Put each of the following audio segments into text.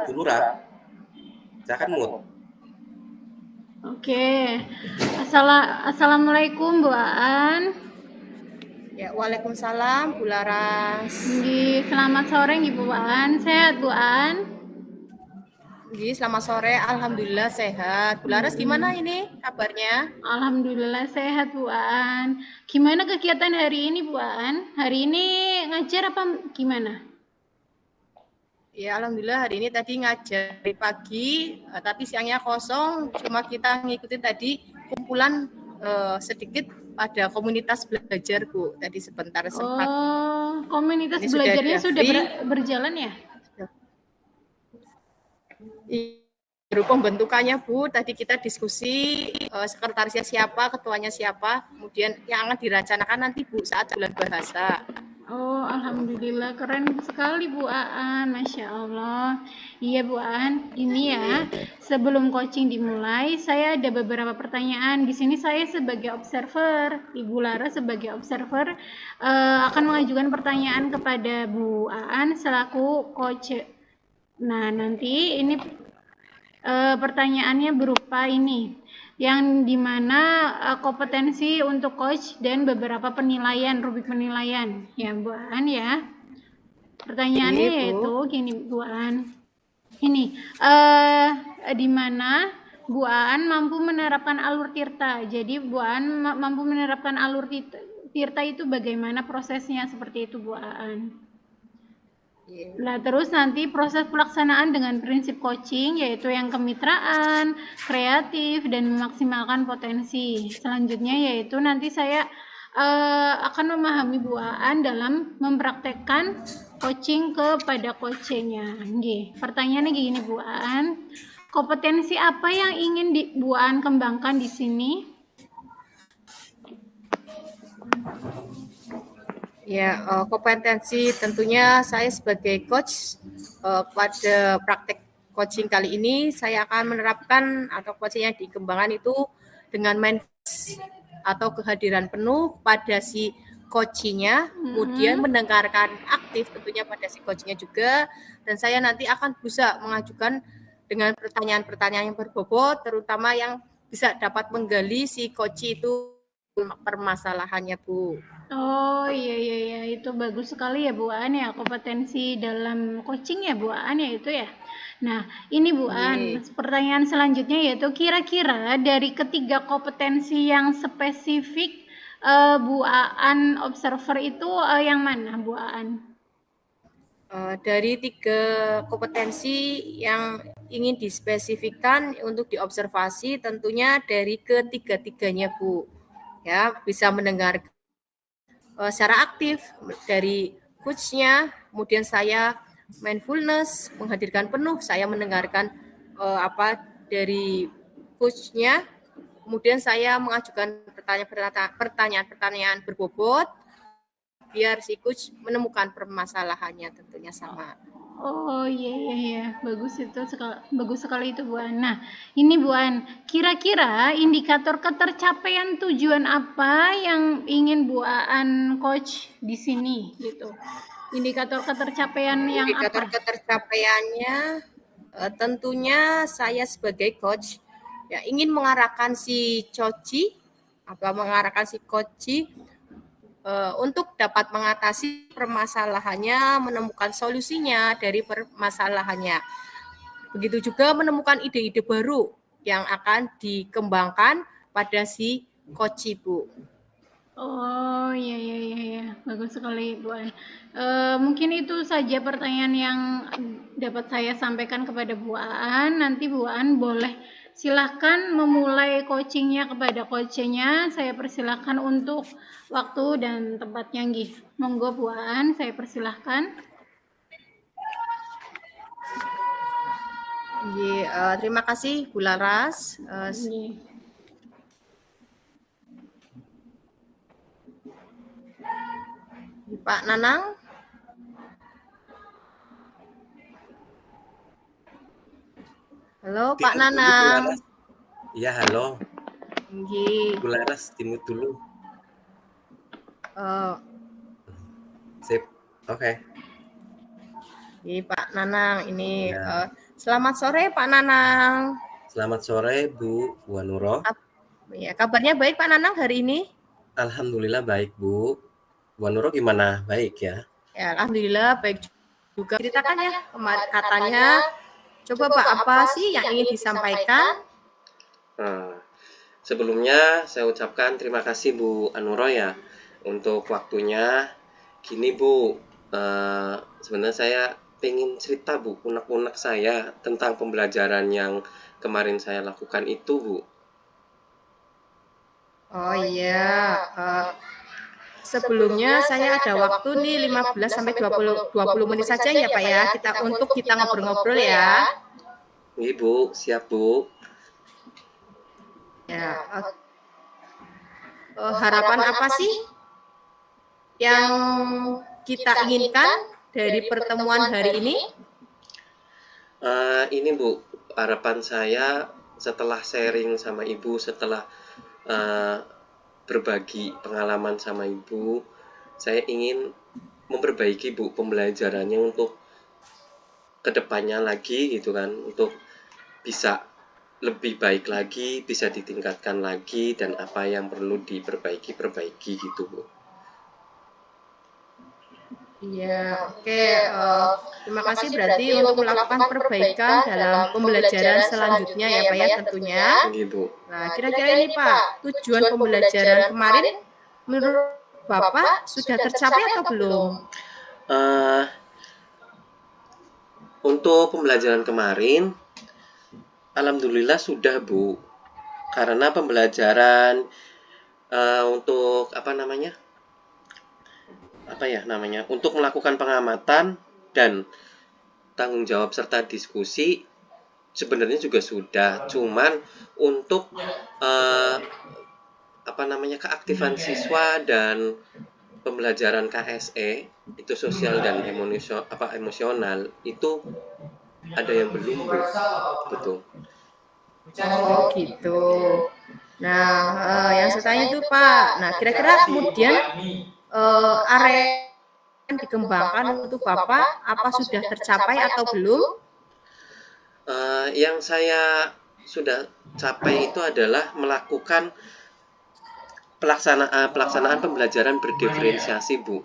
dulu, Ra. Silakan Mut. Oke. Assalamualaikum Bu Aan. Ya, waalaikumsalam Bu Laras. Selamat sore Bu Aan. Sehat Bu Aan? Selamat sore. Alhamdulillah sehat. Bu Laras gimana ini kabarnya? Alhamdulillah sehat Bu Aan. Gimana kegiatan hari ini Bu Aan? Hari ini ngajar apa gimana? Ya, alhamdulillah hari ini tadi ngajar di pagi, tapi siangnya kosong. Cuma kita ngikutin tadi kumpulan sedikit pada komunitas belajar Bu. Tadi sebentar sempat. Oh, komunitas ini belajarnya sudah berjalan ya? Baru pembentukannya Bu. Tadi kita diskusi sekretarisnya siapa, ketuanya siapa, kemudian yang akan dirancangkan nanti Bu saat bulan bahasa. Oh, alhamdulillah keren sekali Bu Aan, Masya Allah. Iya Bu Aan, ini ya sebelum coaching dimulai, saya ada beberapa pertanyaan. Di sini saya sebagai observer, Ibu Lara sebagai observer akan mengajukan pertanyaan kepada Bu Aan selaku coach. Nah, nanti ini pertanyaannya berupa ini, yang dimana kompetensi untuk coach dan beberapa penilaian, rubrik penilaian ya Bu Aan ya. Pertanyaannya yaitu gini Bu Aan, ini dimana Bu Aan mampu menerapkan alur Tirta. Jadi Bu Aan mampu menerapkan alur Tirta itu bagaimana prosesnya, seperti itu Bu Aan. Nah, terus nanti proses pelaksanaan dengan prinsip coaching, yaitu yang kemitraan, kreatif, dan memaksimalkan potensi. Selanjutnya yaitu nanti saya akan memahami Bu Aan dalam mempraktekkan coaching kepada coachnya. Pertanyaannya gini Bu Aan, kompetensi apa yang ingin Bu Aan kembangkan di sini? Ya, kompetensi tentunya saya sebagai coach pada praktek coaching kali ini saya akan menerapkan atau coaching yang dikembangkan itu dengan mindfulness atau kehadiran penuh pada si coachingnya, kemudian mendengarkan aktif tentunya pada si coachingnya juga, dan saya nanti akan bisa mengajukan dengan pertanyaan-pertanyaan yang berbobot, terutama yang bisa dapat menggali si coach itu permasalahannya Bu. Oh iya, itu bagus sekali ya Bu Aan ya, kompetensi dalam coaching ya Bu Aan ya itu ya. Nah ini Bu Aan, pertanyaan selanjutnya yaitu kira-kira dari ketiga kompetensi yang spesifik Bu Aan observer itu yang mana Bu Aan? Dari 3 kompetensi yang ingin dispesifikkan untuk diobservasi tentunya dari ketiga-tiganya Bu. Ya, bisa mendengar secara aktif dari coachnya, kemudian saya mindfulness, menghadirkan penuh, saya mendengarkan dari coachnya, kemudian saya mengajukan pertanyaan-pertanyaan berbobot biar si coach menemukan permasalahannya tentunya sama. Oh iya, bagus sekali itu Bu Aan. Nah ini Bu Aan, kira-kira indikator ketercapaian tujuan apa yang ingin Bu Aan coach di sini gitu? Indikator ketercapaian yang indikator apa? Ketercapaiannya tentunya saya sebagai coach ya ingin mengarahkan si coach untuk dapat mengatasi permasalahannya, menemukan solusinya dari permasalahannya. Begitu juga menemukan ide-ide baru yang akan dikembangkan pada si coach Bu. Oh iya, bagus sekali Bu Aan. Mungkin itu saja pertanyaan yang dapat saya sampaikan kepada Bu Aan. Nanti Bu Aan boleh silahkan memulai coachingnya kepada coachnya. Saya persilahkan untuk waktu dan tempatnya. Monggo Bu Aan, saya persilahkan. Terima kasih Bu Laras. Pak Nanang. Halo Pak Nanang. Iya halo. Bu Laras timut dulu. Sip, oke. Pak Nanang ini Selamat sore Pak Nanang. Selamat sore Bu Wanuroh. Ya, kabarnya baik Pak Nanang hari ini? Alhamdulillah baik Bu. Wanuroh gimana? Baik ya? Ya, alhamdulillah baik juga. Ceritakan ya, katanya coba Pak, apa sih yang ingin disampaikan? Sebelumnya saya ucapkan terima kasih Bu Anuroh ya untuk waktunya. Gini Bu, sebenarnya saya pengen cerita Bu, unek-unek saya tentang pembelajaran yang kemarin saya lakukan itu Bu. Oh iya, sebelumnya saya ada waktu nih 15 sampai 20 menit saja ya Pak ya, kita ngobrol-ngobrol ya. Iya Bu, siap Bu. Ya, harapan apa sih yang kita inginkan dari pertemuan hari ini? Ini Bu, harapan saya setelah sharing sama Ibu, setelah berbagi pengalaman sama Ibu, saya ingin memperbaiki Bu pembelajarannya untuk kedepannya lagi gitu kan, untuk bisa lebih baik lagi, bisa ditingkatkan lagi, dan apa yang perlu diperbaiki gitu Bu. Iya, oke. Terima kasih berarti untuk melakukan perbaikan dalam pembelajaran selanjutnya ya Pak ya tentunya. Nah, kira-kira ini Pak, tujuan pembelajaran kemarin menurut Bapak sudah tercapai atau belum? Untuk pembelajaran kemarin, alhamdulillah sudah Bu. Karena pembelajaran untuk untuk melakukan pengamatan dan tanggung jawab serta diskusi sebenarnya juga sudah, cuman untuk keaktifan siswa dan pembelajaran KSE itu sosial dan emosional itu ada yang belum Bu. Betul. Oh gitu. Nah, yang saya tanya itu Pak, nah kira-kira kemudian area yang dikembangkan untuk Bapak apa sudah tercapai atau belum? Yang saya sudah capai itu adalah melakukan pelaksanaan pembelajaran berdiferensiasi Bu,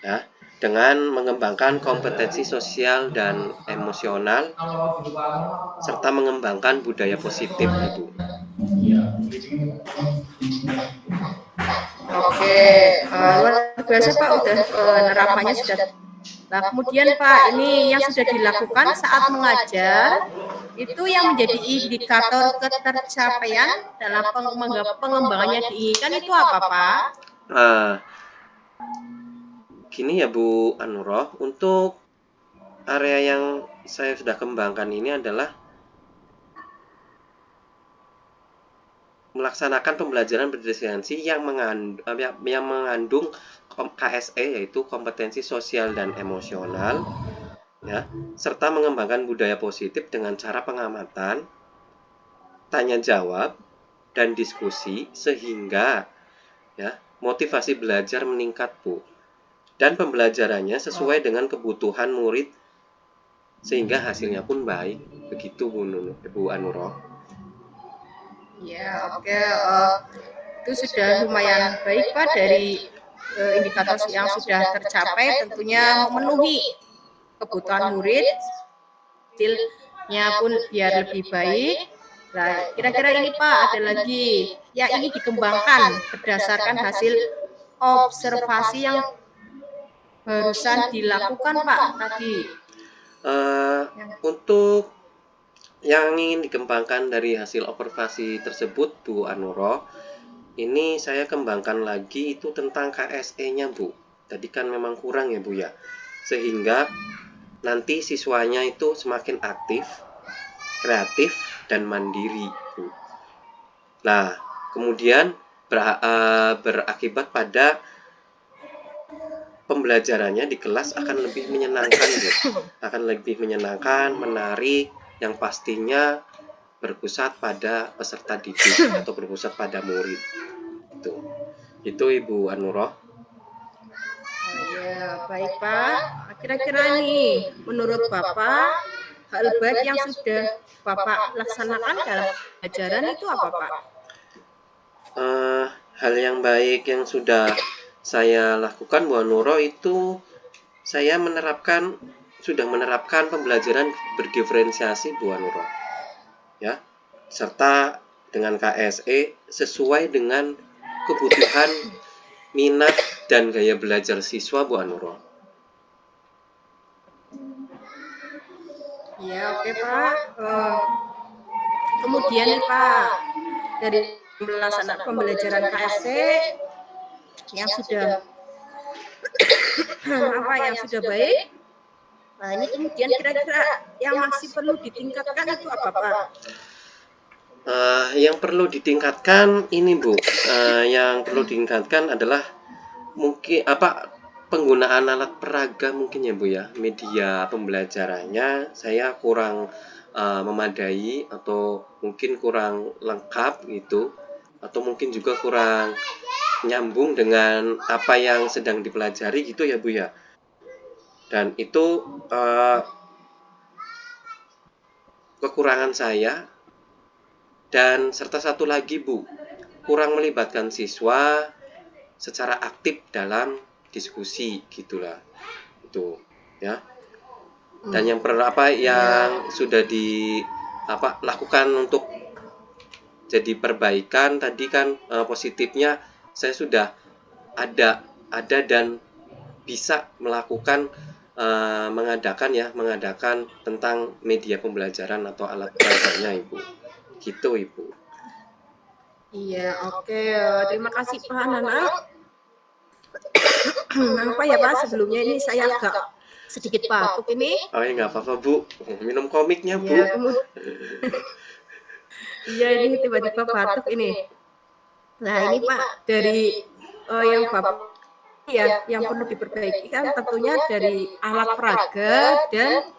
ya, dengan mengembangkan kompetensi sosial dan emosional serta mengembangkan budaya positif Bu. Oke, luar biasa Pak, udah penerapannya sudah. Nah, kemudian Pak, ini yang sudah dilakukan saat mengajar, itu yang menjadi indikator ketercapaian dalam pengembangannya diinginkan itu apa Pak? Gini ya Bu Anuroh, untuk area yang saya sudah kembangkan ini adalah melaksanakan pembelajaran berdiferensiasi yang mengandung KSE, yaitu kompetensi sosial dan emosional, ya, serta mengembangkan budaya positif dengan cara pengamatan, tanya jawab, dan diskusi sehingga ya motivasi belajar meningkat Bu, dan pembelajarannya sesuai dengan kebutuhan murid sehingga hasilnya pun baik. Begitu Bu Anuroh. Ya, oke. Itu sudah lumayan baik Pak dari indikator yang sudah tercapai, tentunya memenuhi kebutuhan murid, hasilnya pun biar lebih baik. Nah, kira-kira ini Pak ada lagi yang ingin dikembangkan berdasarkan hasil observasi yang barusan dilakukan Pak tadi. Untuk yang ingin dikembangkan dari hasil observasi tersebut Bu Anuroh, ini saya kembangkan lagi itu tentang KSE-nya Bu. Tadi kan memang kurang ya Bu ya, sehingga nanti siswanya itu semakin aktif, kreatif, dan mandiri Bu. Nah, kemudian berakibat pada pembelajarannya di kelas akan lebih menyenangkan Bu. Akan lebih menyenangkan, menarik, yang pastinya berpusat pada peserta didik atau berpusat pada murid. Itu Ibu Anuroh. Ya, baik Pak. Kira-kira nih menurut Bapak hal baik yang sudah Bapak laksanakan dalam pelajaran itu apa, Pak? Hal yang baik yang sudah saya lakukan Bu Nuro itu saya sudah menerapkan pembelajaran berdiferensiasi Bu Nuro, ya, serta dengan KSE sesuai dengan kebutuhan, minat dan gaya belajar siswa Bu Nuro. Ya, oke Pak. Kemudian nih Pak, dari pembelajaran KSC yang sudah yang sudah baik, nah ini kemudian kira-kira yang masih perlu ditingkatkan itu apa Pak? Yang perlu ditingkatkan ini Bu, yang perlu ditingkatkan adalah mungkin penggunaan alat peraga mungkin ya Bu ya. Media pembelajarannya saya kurang memadai atau mungkin kurang lengkap gitu, atau mungkin juga kurang nyambung dengan apa yang sedang dipelajari gitu ya Bu ya. Dan itu kekurangan saya. Dan serta satu lagi Bu, kurang melibatkan siswa secara aktif dalam diskusi gitulah itu ya. Dan yang sudah lakukan untuk jadi perbaikan tadi kan, positifnya saya sudah ada dan bisa melakukan mengadakan tentang media pembelajaran atau alat belajarnya Ibu, gitu Ibu. Iya, oke. Terima kasih Pak Nanang. Apa ya Pak, sebelumnya ini saya agak sedikit batuk ini. Oh ya nggak apa-apa Bu, minum komiknya Bu. Iya, ini tiba-tiba batuk ini. Nah ini Pak, dari yang Bapak yang perlu diperbaiki kan tentunya dari alat peraga dan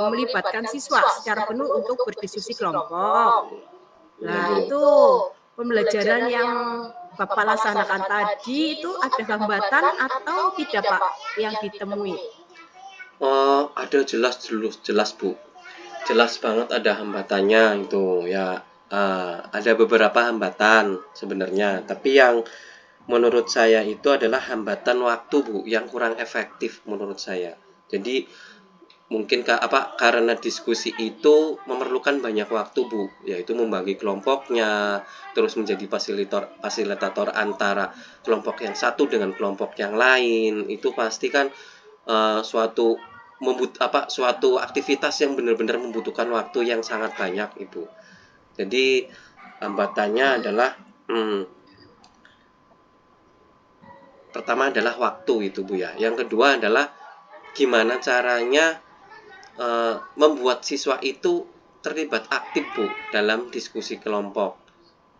melibatkan siswa secara penuh untuk berdiskusi kelompok. Nah itu pembelajaran yang Bapak laksanakan tadi itu ada hambatan atau tidak Pak yang ditemui? Ada jelas Bu, jelas banget ada hambatannya itu ya. Ada beberapa hambatan sebenarnya, tapi yang menurut saya itu adalah hambatan waktu Bu, yang kurang efektif menurut saya. Jadi mungkin karena diskusi itu memerlukan banyak waktu Bu, yaitu membagi kelompoknya, terus menjadi fasilitator antara kelompok yang satu dengan kelompok yang lain. Itu pasti kan suatu aktivitas yang benar-benar membutuhkan waktu yang sangat banyak Ibu. Jadi hambatannya adalah pertama adalah waktu itu Bu ya. Yang kedua adalah gimana caranya membuat siswa itu terlibat aktif Bu dalam diskusi kelompok.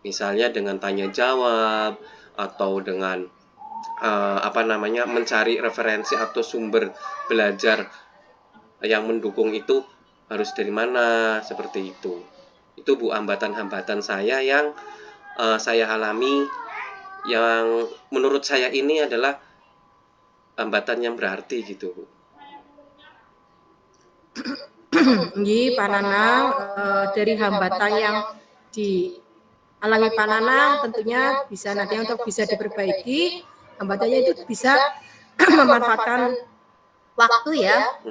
Misalnya dengan tanya jawab atau dengan mencari referensi atau sumber belajar yang mendukung itu harus dari mana, seperti itu. Itu Bu hambatan-hambatan saya yang saya alami, yang menurut saya ini adalah hambatan yang berarti gitu Bu. Nggih, Pak Nanang, dari hambatan yang dialami Pak Nanang tentunya bisa nanti untuk bisa diperbaiki. Hambatannya itu bisa memanfaatkan waktu ya,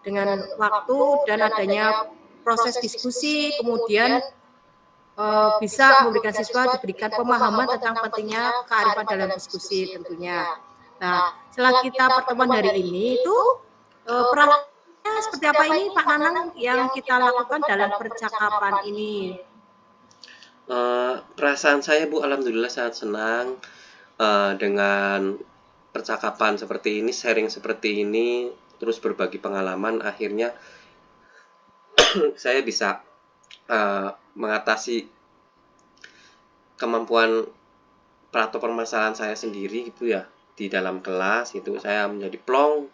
dengan waktu dan adanya proses diskusi, kemudian bisa memberikan siswa diberikan pemahaman tentang pentingnya kearifan dalam diskusi tentunya. Nah, setelah kita pertemuan hari ini itu perasaannya seperti apa ini Pak Nanang yang kita lakukan dalam percakapan ini? Perasaan saya Bu, alhamdulillah sangat senang dengan percakapan seperti ini, sharing seperti ini, terus berbagi pengalaman. Akhirnya saya bisa mengatasi kemampuan atau permasalahan saya sendiri gitu ya di dalam kelas. Itu saya menjadi plong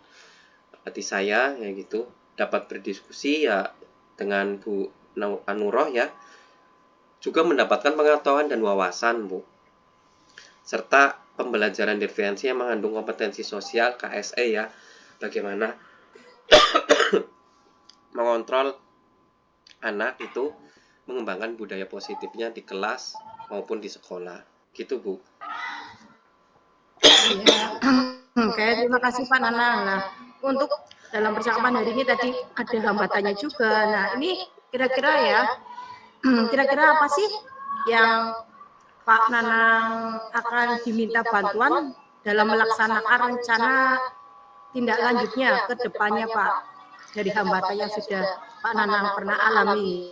hati saya ya gitu, dapat berdiskusi ya dengan Bu Anuroh ya, juga mendapatkan pengetahuan dan wawasan Bu, serta pembelajaran diferensi yang mengandung kompetensi sosial KSE ya, bagaimana mengontrol anak itu mengembangkan budaya positifnya di kelas maupun di sekolah. Gitu, Bu. Ya. Oke, terima kasih Pak Nanang. Nah, untuk dalam percakapan hari ini tadi ada hambatannya juga. Nah, ini kira-kira apa sih yang Pak Nanang akan diminta bantuan dalam melaksanakan rencana tindak lanjutnya ke depannya, Pak, dari hambatan yang sudah Pak Nanang pernah alami?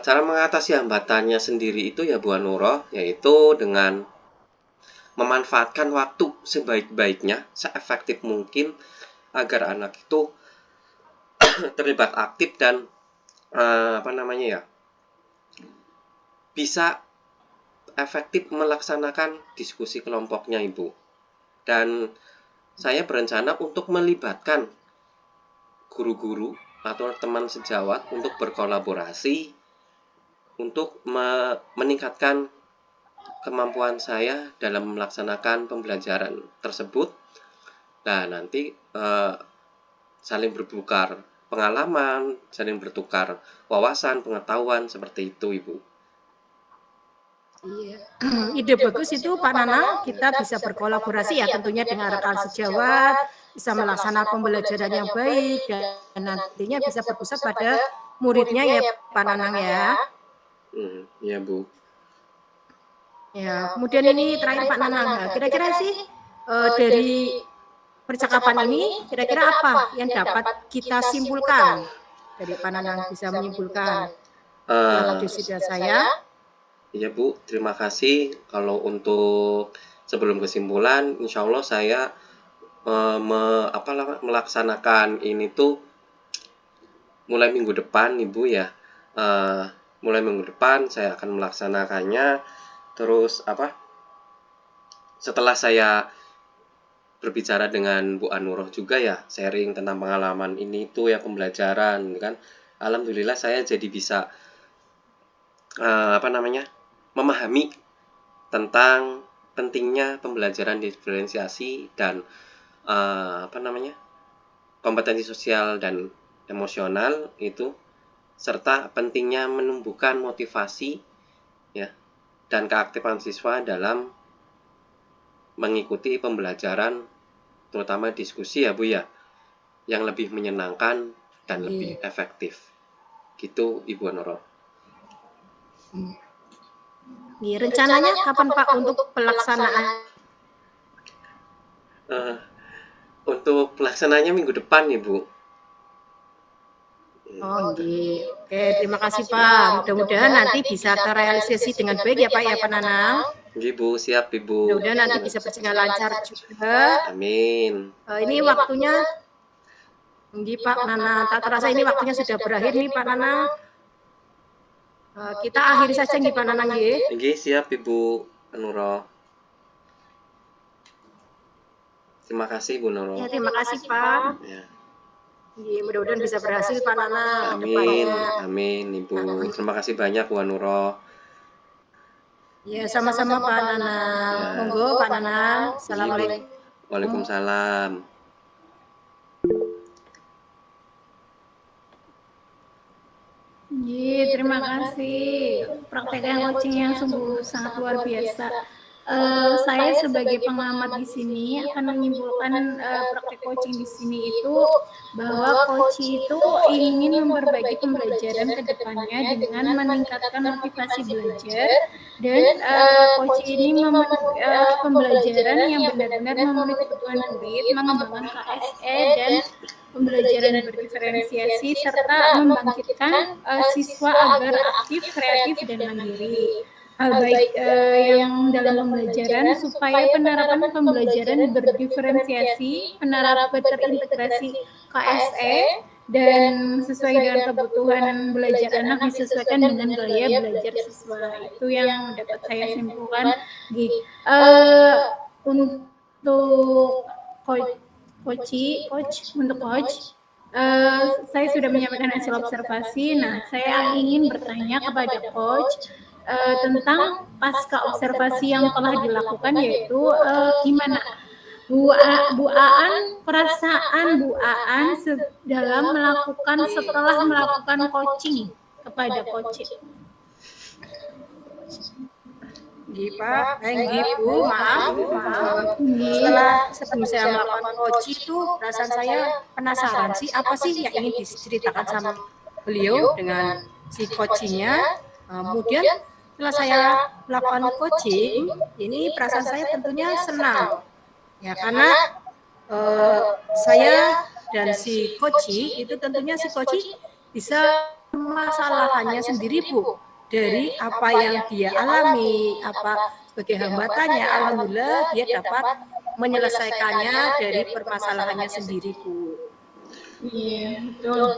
Cara mengatasi hambatannya sendiri itu ya Bu Anuro, yaitu dengan memanfaatkan waktu sebaik-baiknya, seefektif mungkin agar anak itu terlibat aktif dan bisa efektif melaksanakan diskusi kelompoknya, Ibu. Dan saya berencana untuk melibatkan guru-guru atau teman sejawat untuk berkolaborasi untuk meningkatkan kemampuan saya dalam melaksanakan pembelajaran tersebut. Nah, nanti saling bertukar pengalaman, saling bertukar wawasan, pengetahuan, seperti itu, Ibu. Iya, ide bagus itu Pak Nanang. Kita bisa berkolaborasi ya tentunya dengan rekan sejawat, bisa melaksanakan pembelajaran yang baik dan nantinya bisa berpusat pada muridnya ya Pak Nanang ya. Iya Bu. Ya, kemudian ini terakhir Pak Nanang. Nah, kira-kira sih dari percakapan ini kira-kira apa yang dapat kita simpulkan dari Pak Nanang bisa menyimpulkan selama sudah saya? Iya Bu, terima kasih. Kalau untuk sebelum kesimpulan, insya Allah saya melaksanakan ini tuh mulai minggu depan, Ibu ya. Mulai minggu depan saya akan melaksanakannya. Terus setelah saya berbicara dengan Bu Anuroh juga ya, sharing tentang pengalaman ini tuh ya, pembelajaran kan. Alhamdulillah saya jadi bisa memahami tentang pentingnya pembelajaran diferensiasi dan kompetensi sosial dan emosional itu, serta pentingnya menumbuhkan motivasi ya dan keaktifan siswa dalam mengikuti pembelajaran, terutama diskusi ya Bu ya, yang lebih menyenangkan dan lebih efektif. Gitu Ibu Anuro. Rencananya kapan Pak untuk pelaksanaan? Untuk pelaksanaannya minggu depan Ibu. Oh, oke, terima kasih Pak. Mudah-mudahan nanti bisa terrealisasi dengan baik ya Pak ya Pak Nanang. Ibu, siap Ibu. Mudah-mudahan nanti bisa berjalan lancar juga. Amin. Ini waktunya, Pak Nanang, tak terasa ini waktunya sudah berakhir nih Pak Nanang. Kita akhiri saja nih Pak Nanang ya. Siap Ibu Anuro. Terima kasih Bu Nuro. Ya, terima kasih Pak. Ya. Mudah-mudahan bisa berhasil Pak Nanang. Amin, amin Ibu. Terima kasih banyak Bu Anuro. Ya, sama-sama Pak Nanang. Ya. Monggo Pak Nanang. Assalamualaikum. Waalaikumsalam. Terima kasih. Praktek coaching yang sungguh sangat luar biasa. Saya sebagai pengamat di sini akan menyimpulkan praktek coaching di sini itu bahwa coach itu ingin memperbaiki pembelajaran ke depannya dengan meningkatkan motivasi belajar dan coach ini pembelajaran yang benar-benar memenuhi kebutuhan murid, mengembangkan KSE dan pembelajaran berdiferensiasi serta membangkitkan siswa agar aktif, kreatif dan mandiri. Hal baik yang dalam pembelajaran supaya penerapan pembelajaran berdiferensiasi, penerapan terintegrasi KSE dan sesuai dengan kebutuhan belajar anak disesuaikan dengan gaya belajar siswa. Itu yang dapat saya simpulkan. Untuk coach, saya sudah menyampaikan hasil observasi. Nah, saya ingin bertanya kepada coach tentang pasca observasi yang telah dilakukan, yaitu gimana Bu Aan, perasaan Bu Aan dalam setelah melakukan coaching kepada coach. Pak, Bu, maaf. Sebelum saya melakukan coaching itu, perasaan saya penasaran sih, apa sih yang ingin diceritakan sama beliau dengan si coachingnya. Kemudian setelah saya melakukan coaching, ini perasaan saya tentunya senang. Ya, karena saya dan si coaching itu tentunya si coaching bisa masalahnya sendiri, Bu. Dari apa yang dia alami, apa sebagai hambatannya, alhamdulillah dia dapat menyelesaikannya dari permasalahannya sendiri, Bu. Iya, betul.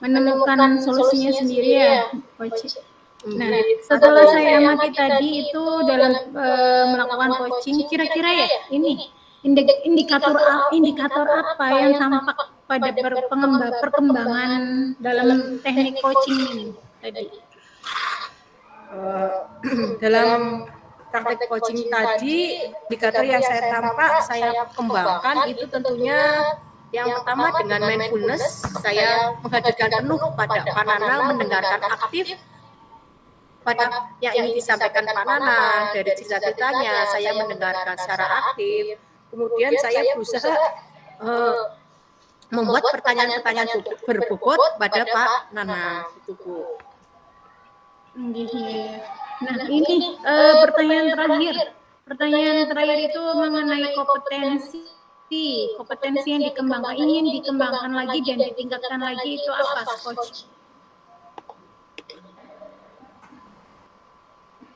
Menemukan solusinya sendiri ya, Coach. Nah, setelah saya amati tadi itu dalam melakukan coaching, kira-kira ya ini indikator apa yang tampak pada perkembangan dalam teknik coaching ini tadi? Dalam praktek coaching tadi, indikator yang saya kembangkan itu tentunya yang pertama dengan mindfulness, saya menghadirkan penuh pada Pak Nanang, mendengarkan aktif pada yang ingin disampaikan Pak Nanang dari cita-citanya, saya mendengarkan secara aktif. Kemudian saya berusaha membuat pertanyaan-pertanyaan berbobot pada Pak Nanang, itu Bu. Nah, ini pertanyaan terakhir itu mengenai kompetensi yang ingin dikembangkan lagi dan ditingkatkan lagi itu apa, Coach?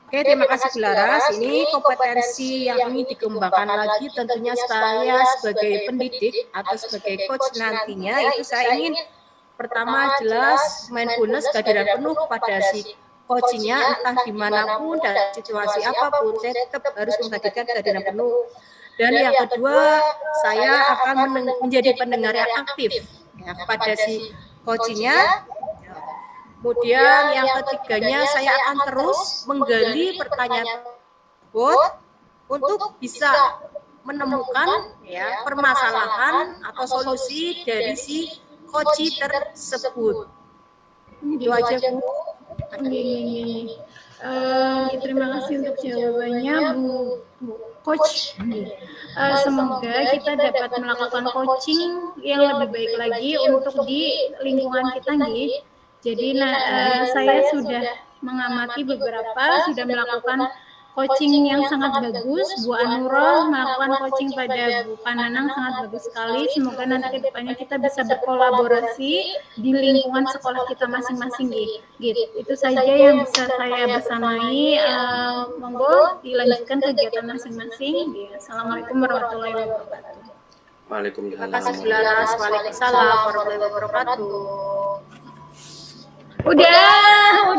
Oke, terima kasih Bu Laras. Ini kompetensi yang ingin dikembangkan lagi tentunya saya sebagai pendidik atau sebagai coach nantinya itu saya ingin pertama jelas mindfulness, kehadiran penuh pada si coachingnya entah dimanapun dan situasi apapun saya tetap harus menghadirkan kehadiran penuh. Dan yang kedua saya akan menjadi pendengar yang aktif ya, kepada si coachingnya. Kemudian yang ketiganya saya akan terus menggali pertanyaan tersebut untuk bisa menemukan ya permasalahan atau solusi dari si coaching tersebut. Itu aja Bu. Terima kasih untuk jawabannya Bu Coach. Semoga kita dapat melakukan coaching yang lebih baik lagi untuk di lingkungan kita nih. Jadi saya sudah mengamati sudah melakukan coaching yang sangat bagus. Bu Anurul melakukan coaching pada Bu Pananang sangat bagus sekali. Semoga nanti kedepannya kita bisa berkolaborasi di lingkungan sekolah kita masing-masing gitu. Itu saja yang bisa saya bersamai. Monggo dilanjutkan kegiatan masing-masing. Assalamualaikum warahmatullahi wabarakatuh. Waalaikumsalam. Terima kasih Bu Laras. Waalaikumsalam warahmatullahi wabarakatuh. Udah.